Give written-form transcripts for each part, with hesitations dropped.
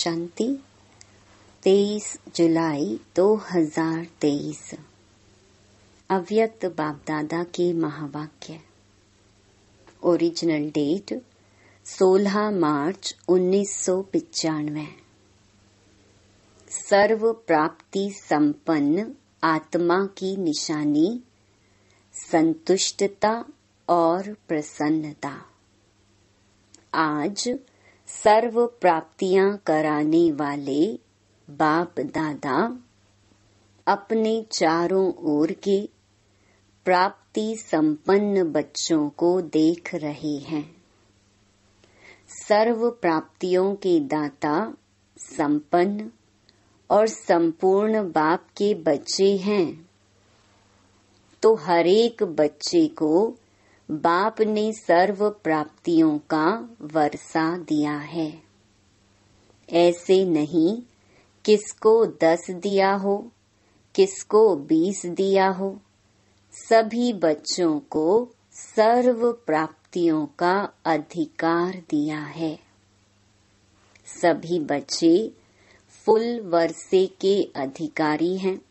शांति 23 जुलाई 2023। अव्यक्त बाप दादा के महावाक्य। ओरिजिनल डेट 16 मार्च 1995। सर्व प्राप्ति संपन्न आत्मा की निशानी संतुष्टता और प्रसन्नता। आज सर्व प्राप्तियां कराने वाले बाप दादा अपने चारों ओर के प्राप्ति संपन्न बच्चों को देख रहे हैं। सर्व प्राप्तियों के दाता संपन्न और संपूर्ण बाप के बच्चे हैं, तो हर एक बच्चे को बाप ने सर्व प्राप्तियों का वर्षा दिया है। ऐसे नहीं किसको 10 दिया हो, किसको 20 दिया हो, सभी बच्चों को सर्व प्राप्तियों का अधिकार दिया है। सभी बच्चे फुल वर्षे के अधिकारी हैं,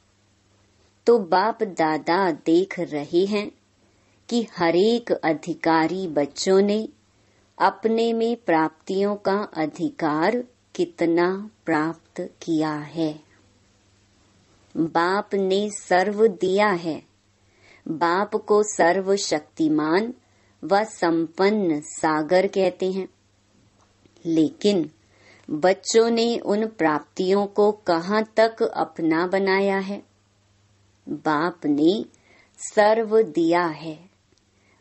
तो बाप दादा देख रहे हैं कि हरेक अधिकारी बच्चों ने अपने में प्राप्तियों का अधिकार कितना प्राप्त किया है। बाप ने सर्व दिया है। बाप को सर्व शक्तिमान व संपन्न सागर कहते हैं, लेकिन बच्चों ने उन प्राप्तियों को कहाँ तक अपना बनाया है। बाप ने सर्व दिया है।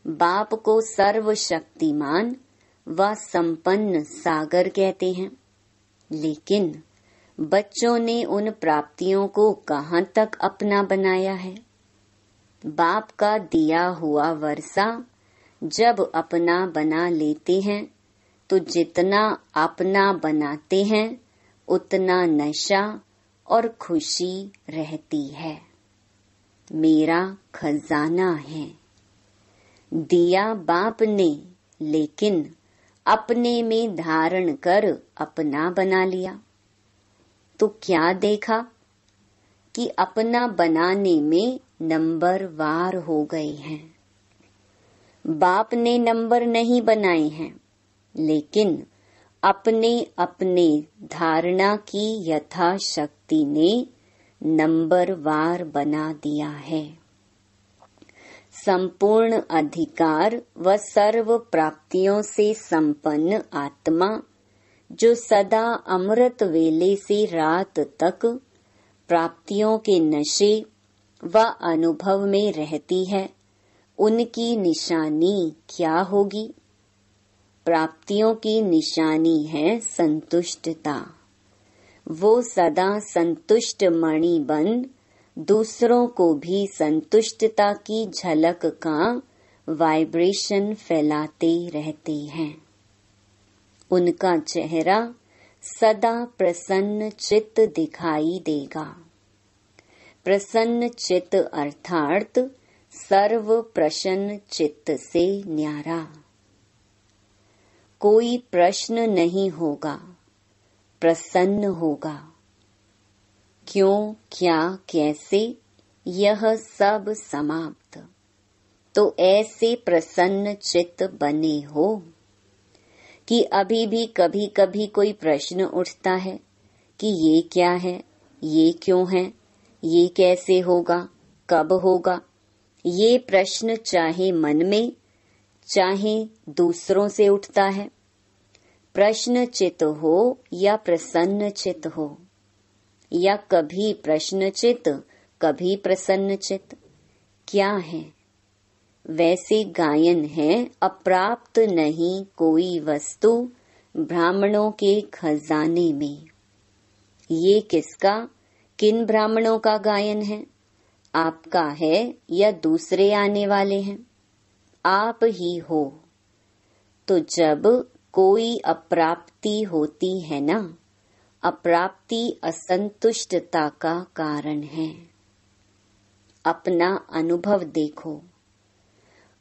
बाप को सर्व शक्तिमान व संपन्न सागर कहते हैं, लेकिन बच्चों ने उन प्राप्तियों को कहाँ तक अपना बनाया है। बाप का दिया हुआ वर्षा जब अपना बना लेते हैं, तो जितना अपना बनाते हैं उतना नशा और खुशी रहती है। मेरा खजाना है। दिया बाप ने, लेकिन अपने में धारण कर अपना बना लिया, तो क्या देखा कि अपना बनाने में नंबर वार हो गए हैं। बाप ने नंबर नहीं बनाए हैं, लेकिन अपने अपने धारणा की यथाशक्ति ने नंबर वार बना दिया है। संपूर्ण अधिकार व सर्व प्राप्तियों से संपन्न आत्मा जो सदा अमृत वेले से रात तक प्राप्तियों के नशे व अनुभव में रहती है, उनकी निशानी क्या होगी। प्राप्तियों की निशानी है संतुष्टता। वो सदा संतुष्ट मणि बन दूसरों को भी संतुष्टता की झलक का वाइब्रेशन फैलाते रहते हैं। उनका चेहरा सदा प्रसन्न चित्त दिखाई देगा। प्रसन्न चित्त अर्थात सर्व प्रसन्न चित्त से न्यारा। कोई प्रश्न नहीं होगा, प्रसन्न होगा। क्यों, क्या, कैसे, यह सब समाप्त। तो ऐसे प्रसन्न चित्त बने हो कि अभी भी कभी कभी कोई प्रश्न उठता है कि ये क्या है, ये क्यों है, ये कैसे होगा, कब होगा। ये प्रश्न चाहे मन में चाहे दूसरों से उठता है। प्रश्न चित्त हो या प्रसन्न चित्त हो, या कभी प्रश्न चित्त कभी प्रसन्न चित्त, क्या है। वैसे गायन है, अप्राप्त नहीं कोई वस्तु ब्राह्मणों के खजाने में। ये किसका, किन ब्राह्मणों का गायन है। आपका है या दूसरे आने वाले हैं। आप ही हो। तो जब कोई अप्राप्ति होती है ना, अप्राप्ति असंतुष्टता का कारण है। अपना अनुभव देखो।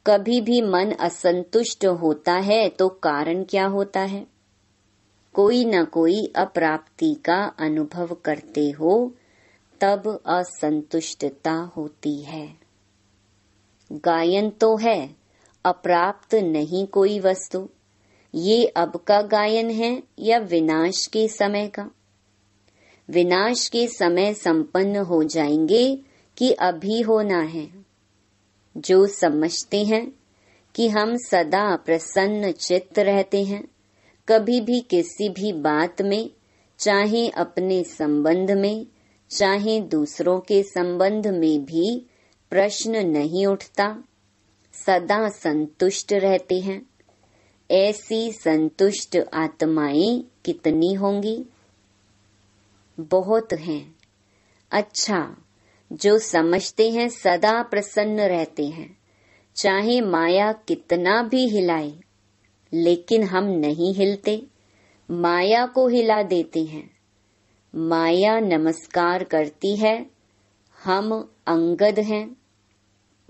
कभी भी मन असंतुष्ट होता है तो कारण क्या होता है? कोई न कोई अप्राप्ति का अनुभव करते हो, तब असंतुष्टता होती है। गायन तो है, अप्राप्त नहीं कोई वस्तु। ये अब का गायन है या विनाश के समय का? विनाश के समय संपन्न हो जाएंगे कि अभी होना है? जो समझते हैं कि हम सदा प्रसन्न चित्त रहते हैं, कभी भी किसी भी बात में, चाहे अपने संबंध में चाहे दूसरों के संबंध में भी प्रश्न नहीं उठता, सदा संतुष्ट रहते हैं, ऐसी संतुष्ट आत्माएं कितनी होंगी? बहुत हैं। अच्छा, जो समझते हैं सदा प्रसन्न रहते हैं, चाहे माया कितना भी हिलाए, लेकिन हम नहीं हिलते, माया को हिला देते हैं। माया नमस्कार करती है, हम अंगद हैं।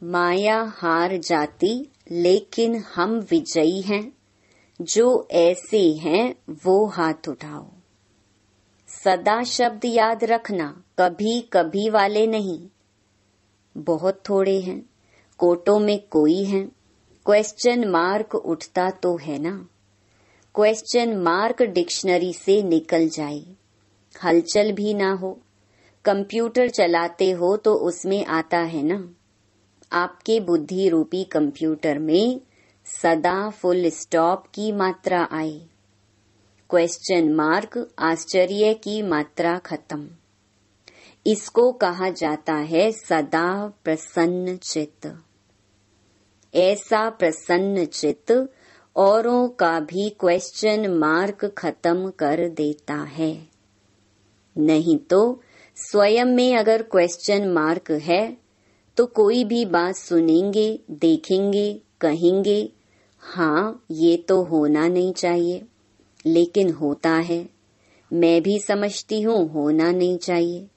माया हार जाती, लेकिन हम विजयी हैं। जो ऐसे हैं वो हाथ उठाओ। सदा शब्द याद रखना, कभी कभी वाले नहीं। बहुत थोड़े हैं, कोटों में कोई है। क्वेश्चन मार्क उठता तो है ना? क्वेश्चन मार्क डिक्शनरी से निकल जाए, हलचल भी ना हो। कंप्यूटर चलाते हो तो उसमें आता है ना? आपके बुद्धि रूपी कंप्यूटर में सदा फुल स्टॉप की मात्रा आए, क्वेश्चन मार्क आश्चर्य की मात्रा खत्म। इसको कहा जाता है सदा प्रसन्न चित्त। ऐसा प्रसन्न चित्त औरों का भी क्वेश्चन मार्क खत्म कर देता है। नहीं तो स्वयं में अगर क्वेश्चन मार्क है तो कोई भी बात सुनेंगे, देखेंगे, कहेंगे, हाँ ये तो होना नहीं चाहिए, लेकिन होता है। मैं भी समझती हूँ होना नहीं चाहिए।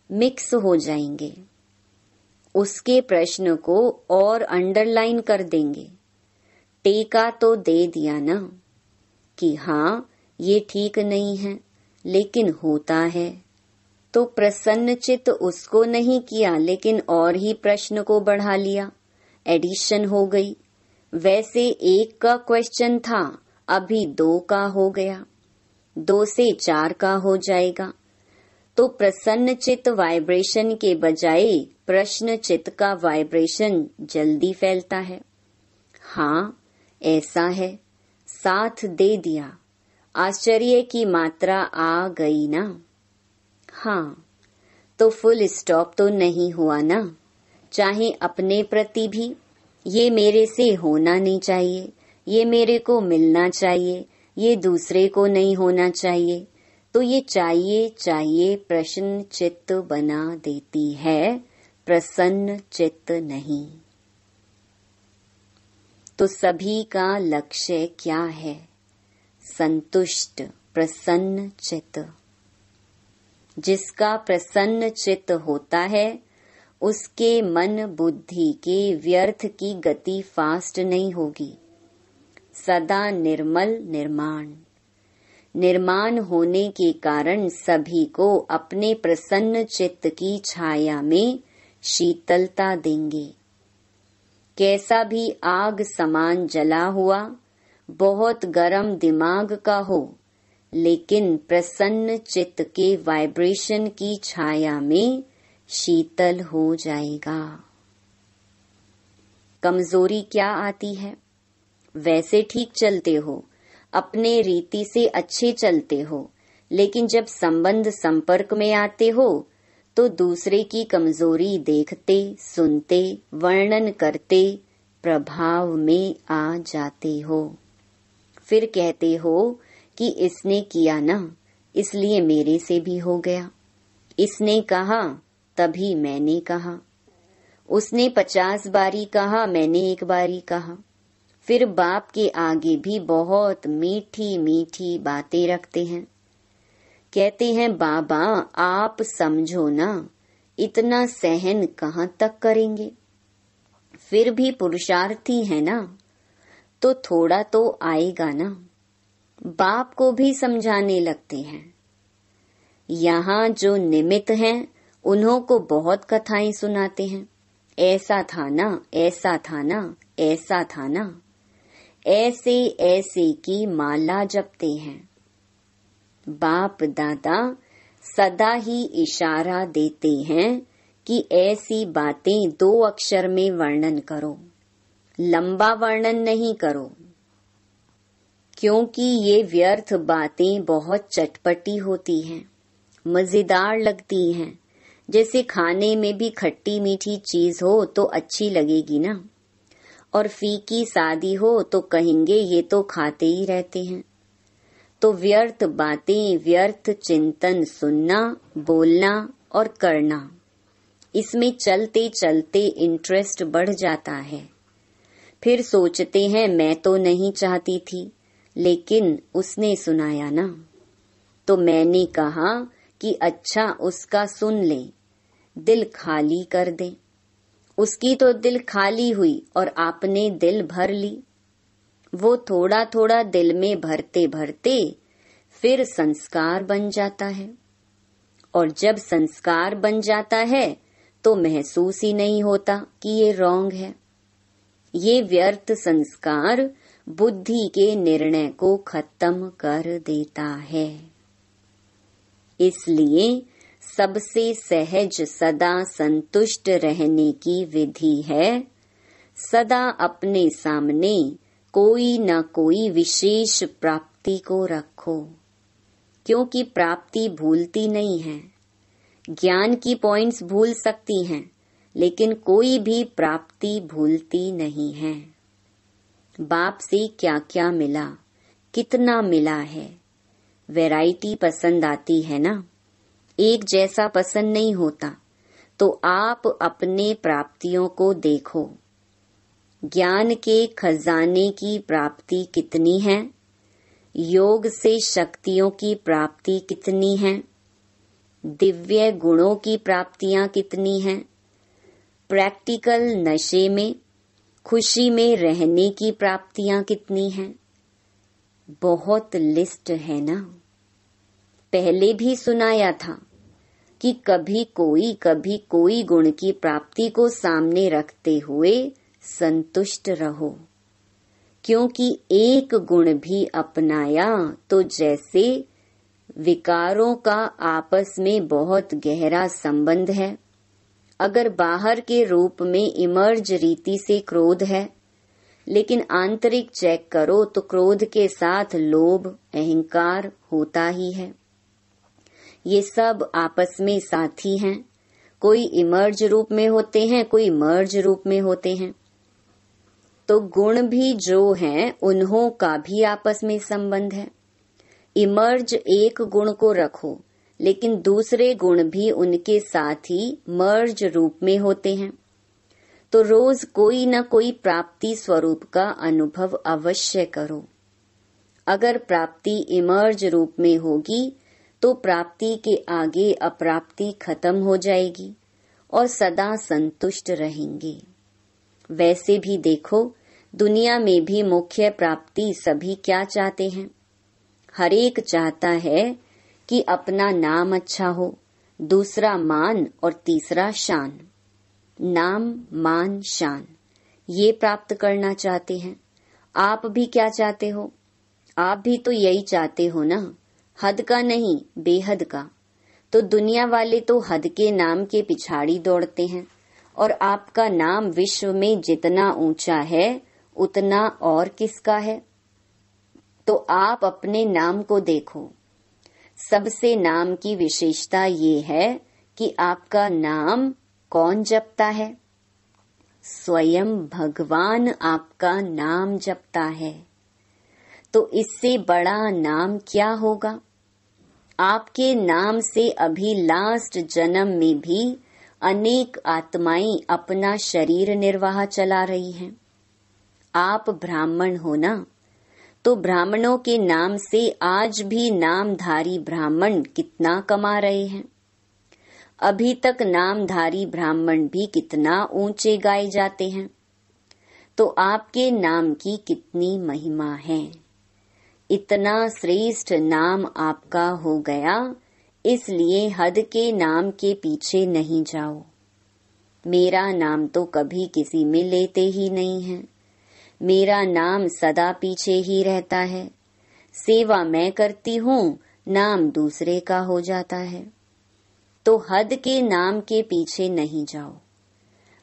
मिक्स हो जाएंगे। उसके प्रश्न को और अंडरलाइन कर देंगे। टेका तो दे दिया ना कि हाँ ये ठीक नहीं है, लेकिन होता है। तो प्रसन्न चित्त उसको नहीं किया, लेकिन और ही प्रश्न को बढ़ा लिया, एडिशन हो गई। वैसे 1 का क्वेश्चन था, अभी 2 का हो गया, 2 से 4 का हो जाएगा। तो प्रसन्न चित्त वाइब्रेशन के बजाय प्रश्न चित्त का वाइब्रेशन जल्दी फैलता है। हाँ ऐसा है, साथ दे दिया, आश्चर्य की मात्रा आ गई ना? हाँ, तो फुल स्टॉप तो नहीं हुआ ना? चाहे अपने प्रति भी, ये मेरे से होना नहीं चाहिए, ये मेरे को मिलना चाहिए, ये दूसरे को नहीं होना चाहिए, तो ये चाहिए चाहिए प्रश्न चित्त बना देती है, प्रसन्न चित्त नहीं। तो सभी का लक्ष्य क्या है? संतुष्ट प्रसन्न चित्त। जिसका प्रसन्न चित्त होता है, उसके मन बुद्धि के व्यर्थ की गति फास्ट नहीं होगी। सदा निर्मल निर्माण। निर्माण होने के कारण सभी को अपने प्रसन्न चित्त की छाया में शीतलता देंगे। कैसा भी आग समान जला हुआ, बहुत गरम दिमाग का हो, लेकिन प्रसन्न चित्त के वाइब्रेशन की छाया में शीतल हो जाएगा। कमजोरी क्या आती है? वैसे ठीक चलते हो, अपने रीति से अच्छे चलते हो, लेकिन जब संबंध संपर्क में आते हो तो दूसरे की कमजोरी देखते, सुनते, वर्णन करते, प्रभाव में आ जाते हो। फिर कहते हो कि इसने किया ना, इसलिए मेरे से भी हो गया। इसने कहा तभी मैंने कहा। उसने 50 बारी कहा, मैंने 1 बारी कहा। फिर बाप के आगे भी बहुत मीठी मीठी बातें रखते हैं। कहते हैं बाबा आप समझो ना, इतना सहन कहाँ तक करेंगे? फिर भी पुरुषार्थी है ना, तो थोड़ा तो आएगा ना। बाप को भी समझाने लगते हैं। यहाँ जो निमित्त हैं उन्हों को बहुत कथाएं सुनाते हैं। ऐसा था ना, ऐसा था ना, ऐसा था ना, ऐसे ऐसे की माला जपते हैं। बाप दादा सदा ही इशारा देते हैं कि ऐसी बातें 2 अक्षर में वर्णन करो, लंबा वर्णन नहीं करो, क्योंकि ये व्यर्थ बातें बहुत चटपटी होती हैं, मजेदार लगती हैं। जैसे खाने में भी खट्टी मीठी चीज हो तो अच्छी लगेगी ना, और फीकी सादी हो तो कहेंगे ये तो खाते ही रहते हैं। तो व्यर्थ बातें, व्यर्थ चिंतन सुनना, बोलना और करना, इसमें चलते चलते इंटरेस्ट बढ़ जाता है। फिर सोचते हैं मैं तो नहीं चाहती थी, लेकिन उसने सुनाया ना, तो मैंने कहा कि अच्छा उसका सुन ले, दिल खाली कर दे। उसकी तो दिल खाली हुई और आपने दिल भर ली। वो थोड़ा थोड़ा दिल में भरते भरते फिर संस्कार बन जाता है, और जब संस्कार बन जाता है तो महसूस ही नहीं होता कि ये रॉन्ग है। ये व्यर्थ संस्कार बुद्धि के निर्णय को खत्म कर देता है। इसलिए सबसे सहज सदा संतुष्ट रहने की विधि है, सदा अपने सामने कोई न कोई विशेष प्राप्ति को रखो, क्योंकि प्राप्ति भूलती नहीं है। ज्ञान की पॉइंट्स भूल सकती हैं, लेकिन कोई भी प्राप्ति भूलती नहीं है। बाप से क्या क्या मिला, कितना मिला है, वैरायटी पसंद आती है ना, एक जैसा पसंद नहीं होता। तो आप अपने प्राप्तियों को देखो। ज्ञान के खजाने की प्राप्ति कितनी है, योग से शक्तियों की प्राप्ति कितनी है, दिव्य गुणों की प्राप्तियां कितनी हैं, प्रैक्टिकल नशे में खुशी में रहने की प्राप्तियां कितनी हैं, बहुत लिस्ट है ना। पहले भी सुनाया था कि कभी कोई गुण की प्राप्ति को सामने रखते हुए संतुष्ट रहो, क्योंकि एक गुण भी अपनाया तो जैसे विकारों का आपस में बहुत गहरा संबंध है। अगर बाहर के रूप में इमर्ज रीति से क्रोध है, लेकिन आंतरिक चेक करो तो क्रोध के साथ लोभ, अहंकार होता ही है। ये सब आपस में साथी हैं, कोई इमर्ज रूप में होते हैं, कोई मर्ज रूप में होते हैं। तो गुण भी जो हैं उन्हों का भी आपस में संबंध है। इमर्ज एक गुण को रखो, लेकिन दूसरे गुण भी उनके साथ ही मर्ज रूप में होते हैं। तो रोज कोई न कोई प्राप्ति स्वरूप का अनुभव अवश्य करो। अगर प्राप्ति इमर्ज रूप में होगी तो प्राप्ति के आगे अप्राप्ति खत्म हो जाएगी और सदा संतुष्ट रहेंगे। वैसे भी देखो, दुनिया में भी मुख्य प्राप्ति सभी क्या चाहते हैं? हर एक चाहता है कि अपना नाम अच्छा हो, दूसरा मान और तीसरा शान। नाम, मान, शान ये प्राप्त करना चाहते हैं। आप भी क्या चाहते हो? आप भी तो यही चाहते हो ना, हद का नहीं, बेहद का। तो दुनिया वाले तो हद के नाम के पिछाड़ी दौड़ते हैं, और आपका नाम विश्व में जितना ऊंचा है उतना और किसका है? तो आप अपने नाम को देखो। सबसे नाम की विशेषता ये है कि आपका नाम कौन जपता है? स्वयं भगवान आपका नाम जपता है। तो इससे बड़ा नाम क्या होगा? आपके नाम से अभी लास्ट जन्म में भी अनेक आत्माएं अपना शरीर निर्वाह चला रही हैं। आप ब्राह्मण हो ना, तो ब्राह्मणों के नाम से आज भी नामधारी ब्राह्मण कितना कमा रहे हैं। अभी तक नामधारी ब्राह्मण भी कितना ऊंचे गाए जाते हैं। तो आपके नाम की कितनी महिमा है। इतना श्रेष्ठ नाम आपका हो गया, इसलिए हद के नाम के पीछे नहीं जाओ। मेरा नाम तो कभी किसी में लेते ही नहीं है। मेरा नाम सदा पीछे ही रहता है। सेवा मैं करती हूँ, नाम दूसरे का हो जाता है। तो हद के नाम के पीछे नहीं जाओ।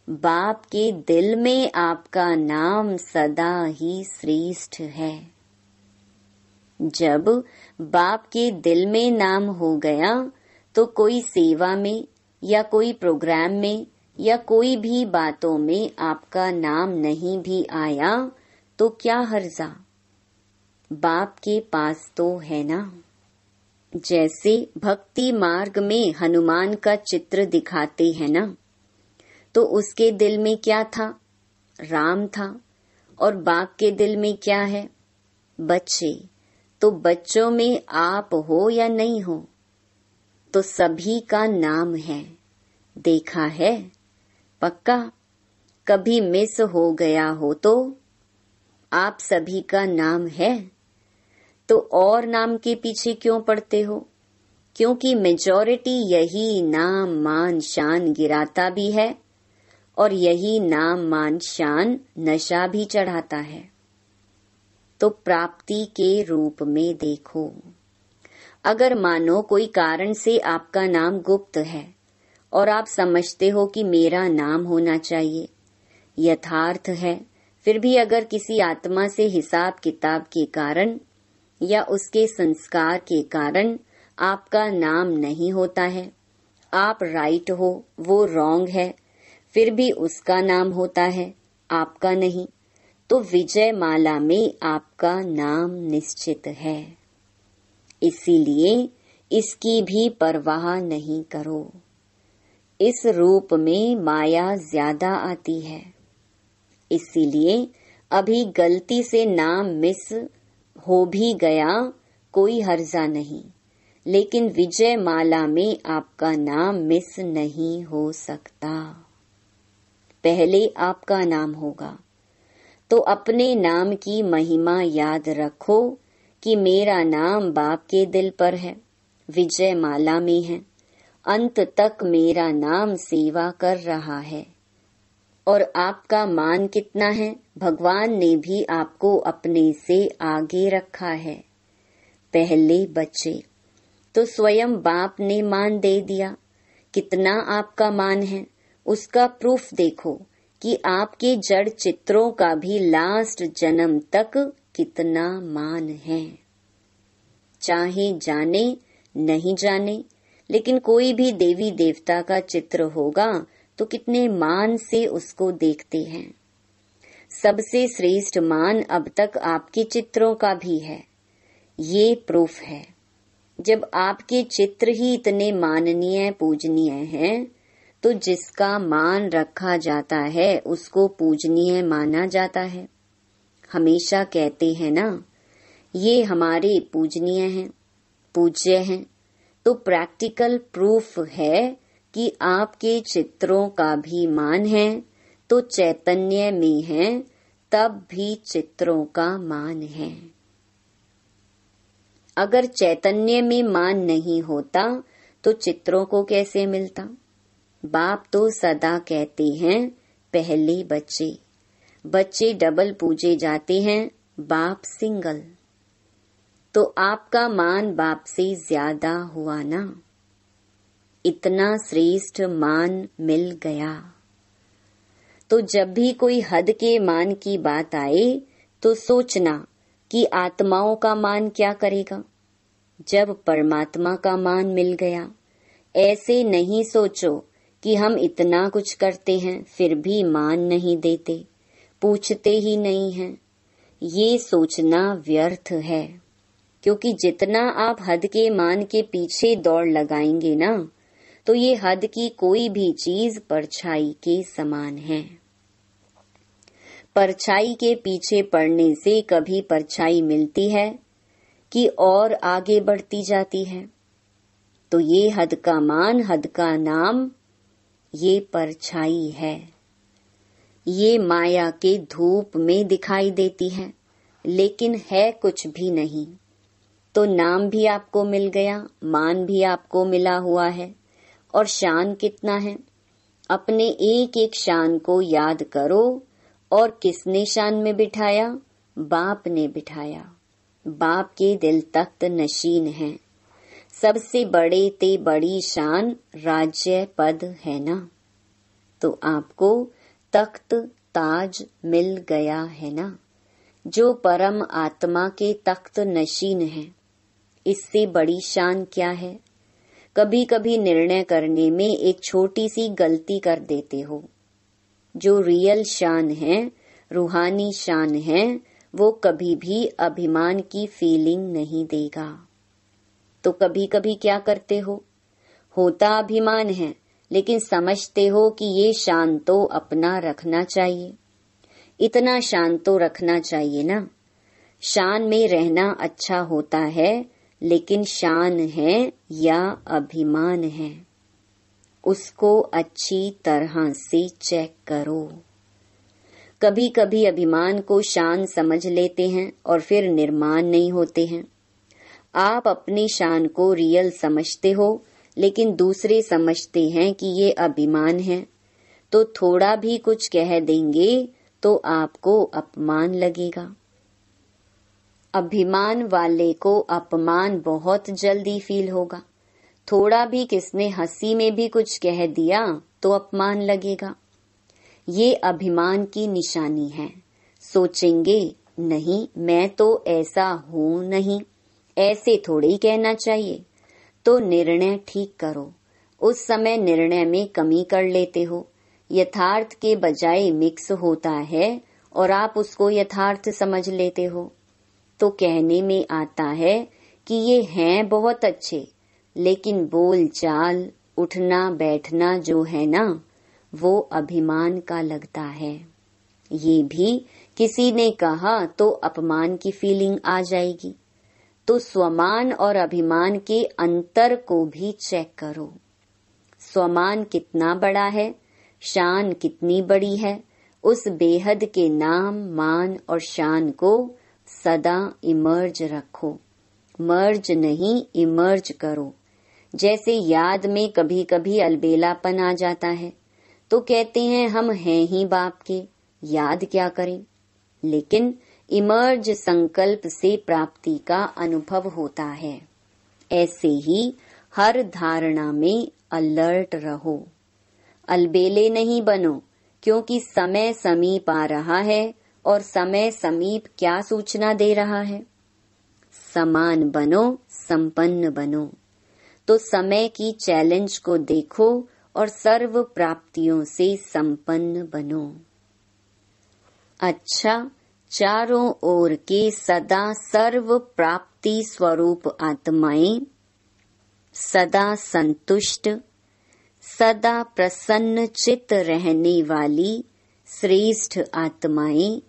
बाप के दिल में आपका नाम सदा ही श्रेष्ठ है। जब बाप के दिल में नाम हो गया तो कोई सेवा में या कोई प्रोग्राम में या कोई भी बातों में आपका नाम नहीं भी आया तो क्या हर्जा, बाप के पास तो है ना। जैसे भक्ति मार्ग में हनुमान का चित्र दिखाते हैं ना, तो उसके दिल में क्या था? राम था। और बाप के दिल में क्या है? बच्चे। तो बच्चों में आप हो या नहीं हो, तो सभी का नाम है। देखा है? पक्का? कभी मिस हो गया हो तो आप सभी का नाम है। तो और नाम के पीछे क्यों पड़ते हो? क्योंकि मेजॉरिटी यही नाम मान शान गिराता भी है और यही नाम मान शान नशा भी चढ़ाता है। तो प्राप्ति के रूप में देखो। अगर मानो कोई कारण से आपका नाम गुप्त है और आप समझते हो कि मेरा नाम होना चाहिए, यथार्थ है, फिर भी अगर किसी आत्मा से हिसाब किताब के कारण या उसके संस्कार के कारण आपका नाम नहीं होता है, आप राइट हो, वो रॉन्ग है, फिर भी उसका नाम होता है, आपका नहीं, तो विजय माला में आपका नाम निश्चित है। इसीलिए इसकी भी परवाह नहीं करो। इस रूप में माया ज्यादा आती है, इसीलिए अभी गलती से नाम मिस हो भी गया कोई हर्जा नहीं, लेकिन विजय माला में आपका नाम मिस नहीं हो सकता। पहले आपका नाम होगा। तो अपने नाम की महिमा याद रखो कि मेरा नाम बाप के दिल पर है, विजय माला में है, अंत तक मेरा नाम सेवा कर रहा है। और आपका मान कितना है? भगवान ने भी आपको अपने से आगे रखा है। पहले बच्चे, तो स्वयं बाप ने मान दे दिया। कितना आपका मान है उसका प्रूफ देखो कि आपके जड़ चित्रों का भी लास्ट जन्म तक कितना मान है। चाहे जाने नहीं जाने, लेकिन कोई भी देवी देवता का चित्र होगा तो कितने मान से उसको देखते हैं। सबसे श्रेष्ठ मान अब तक आपके चित्रों का भी है, ये प्रूफ है। जब आपके चित्र ही इतने माननीय पूजनीय हैं, तो जिसका मान रखा जाता है उसको पूजनीय माना जाता है। हमेशा कहते हैं ना, ये हमारे पूजनीय हैं, पूज्य हैं। तो प्रैक्टिकल प्रूफ है कि आपके चित्रों का भी मान है, तो चैतन्य में है तब भी चित्रों का मान है। अगर चैतन्य में मान नहीं होता तो चित्रों को कैसे मिलता? बाप तो सदा कहते हैं पहले बच्चे, बच्चे डबल पूजे जाते हैं, बाप सिंगल। तो आपका मान बाप से ज्यादा हुआ ना, इतना श्रेष्ठ मान मिल गया। तो जब भी कोई हद के मान की बात आए तो सोचना कि आत्माओं का मान क्या करेगा जब परमात्मा का मान मिल गया। ऐसे नहीं सोचो कि हम इतना कुछ करते हैं फिर भी मान नहीं देते, पूछते ही नहीं हैं। ये सोचना व्यर्थ है, क्योंकि जितना आप हद के मान के पीछे दौड़ लगाएंगे ना, तो ये हद की कोई भी चीज परछाई के समान है। परछाई के पीछे पड़ने से कभी परछाई मिलती है कि और आगे बढ़ती जाती है। तो ये हद का मान, हद का नाम, ये परछाई है। ये माया के धूप में दिखाई देती है, लेकिन है कुछ भी नहीं। तो नाम भी आपको मिल गया, मान भी आपको मिला हुआ है, और शान कितना है? अपने एक एक शान को याद करो। और किसने शान में बिठाया? बाप ने बिठाया। बाप के दिल तख्त नशीन है। सबसे बड़े ते बड़ी शान राज्य पद है ना। तो आपको तख्त ताज मिल गया है ना, जो परम आत्मा के तख्त नशीन है। इससे बड़ी शान क्या है? कभी कभी निर्णय करने में एक छोटी सी गलती कर देते हो। जो रियल शान है, रूहानी शान है, वो कभी भी अभिमान की फीलिंग नहीं देगा। तो कभी कभी क्या करते हो? होता अभिमान है, लेकिन समझते हो कि ये शान तो अपना रखना चाहिए, इतना शान तो रखना चाहिए ना। शान में रहना अच्छा होता है, लेकिन शान है या अभिमान है, उसको अच्छी तरह से चेक करो। कभी कभी अभिमान को शान समझ लेते हैं और फिर निर्माण नहीं होते हैं। आप अपनी शान को रियल समझते हो, लेकिन दूसरे समझते हैं कि ये अभिमान है, तो थोड़ा भी कुछ कह देंगे तो आपको अपमान लगेगा। अभिमान वाले को अपमान बहुत जल्दी फील होगा। थोड़ा भी किसने हंसी में भी कुछ कह दिया तो अपमान लगेगा। ये अभिमान की निशानी है। सोचेंगे, नहीं मैं तो ऐसा हूँ नहीं, ऐसे थोड़े ही कहना चाहिए। तो निर्णय ठीक करो। उस समय निर्णय में कमी कर लेते हो। यथार्थ के बजाय मिक्स होता है और आप उसको यथार्थ समझ लेते हो। तो कहने में आता है कि ये हैं बहुत अच्छे, लेकिन बोल चाल, उठना बैठना जो है ना, वो अभिमान का लगता है। ये भी किसी ने कहा तो अपमान की फीलिंग आ जाएगी। तो स्वमान और अभिमान के अंतर को भी चेक करो। स्वमान कितना बड़ा है, शान कितनी बड़ी है, उस बेहद के नाम, मान और शान को सदा इमर्ज रखो। मर्ज नहीं, इमर्ज करो। जैसे याद में कभी कभी अलबेलापन आ जाता है, तो कहते हैं हम हैं ही बाप के, याद क्या करें। लेकिन इमर्ज संकल्प से प्राप्ति का अनुभव होता है। ऐसे ही हर धारणा में अलर्ट रहो। अलबेले नहीं बनो, क्योंकि समय समीप आ रहा है और समय समीप क्या सूचना दे रहा है? समान बनो, संपन्न बनो। तो समय की चैलेंज को देखो और सर्व प्राप्तियों से संपन्न बनो। अच्छा, चारों ओर के सदा सर्व प्राप्ति स्वरूप आत्माएं, सदा संतुष्ट, सदा प्रसन्न चित्त रहने वाली श्रेष्ठ आत्माएं,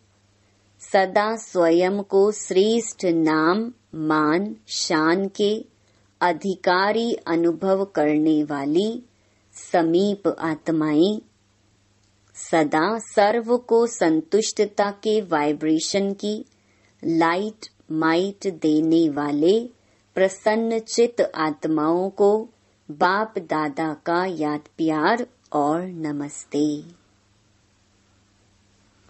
सदा स्वयं को श्रेष्ठ नाम, मान, शान के अधिकारी अनुभव करने वाली समीप आत्माएं, सदा सर्व को संतुष्टता के वाइब्रेशन की लाइट माइट देने वाले प्रसन्न चित्त आत्माओं को बाप दादा का याद प्यार और नमस्ते।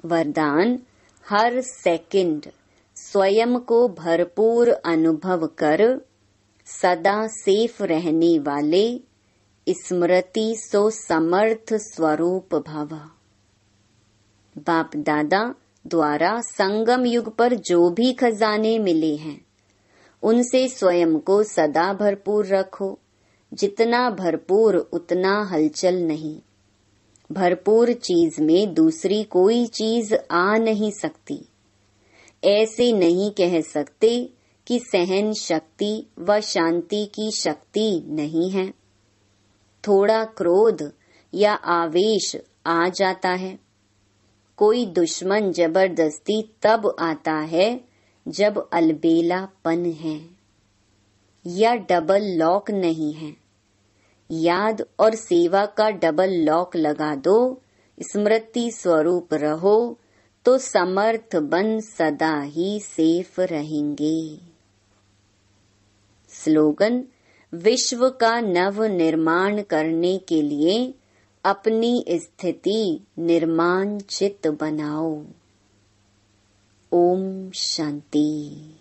वरदान: हर सेकंड स्वयं को भरपूर अनुभव कर सदा सेफ रहने वाले स्मृति सो समर्थ स्वरूप भव। बाप दादा द्वारा संगम युग पर जो भी खजाने मिले हैं, उनसे स्वयं को सदा भरपूर रखो। जितना भरपूर उतना हलचल नहीं। भरपूर चीज में दूसरी कोई चीज आ नहीं सकती। ऐसे नहीं कह सकते कि सहन शक्ति व शांति की शक्ति नहीं है। थोड़ा क्रोध या आवेश आ जाता है। कोई दुश्मन जबरदस्ती तब आता है जब अलबेलापन है या डबल लॉक नहीं है। याद और सेवा का डबल लॉक लगा दो, स्मृति स्वरूप रहो, तो समर्थ बन सदा ही सेफ रहेंगे। स्लोगन: विश्व का नव निर्माण करने के लिए अपनी स्थिति निर्माणचित बनाओ। ओम शांति।